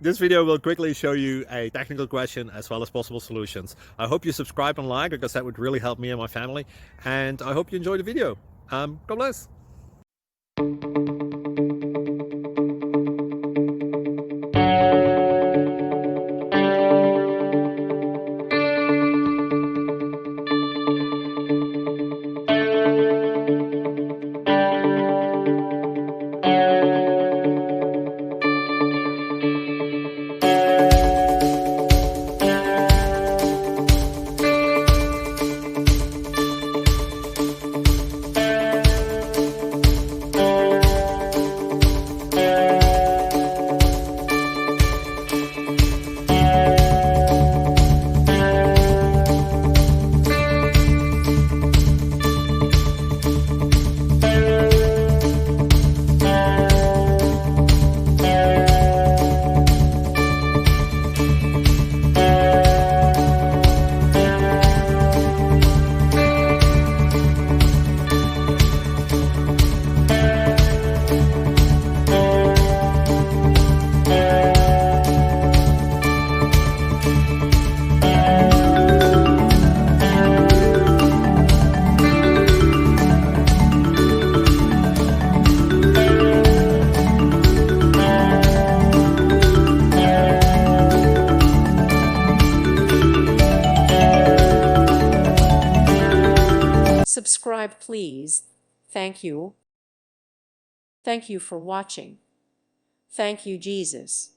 This video will quickly show you a technical question as well as possible solutions. I hope you subscribe and like, because that would really help me and my family. And I hope you enjoy the video. God bless. Subscribe, please. Thank you. Thank you for watching. Thank you, Jesus.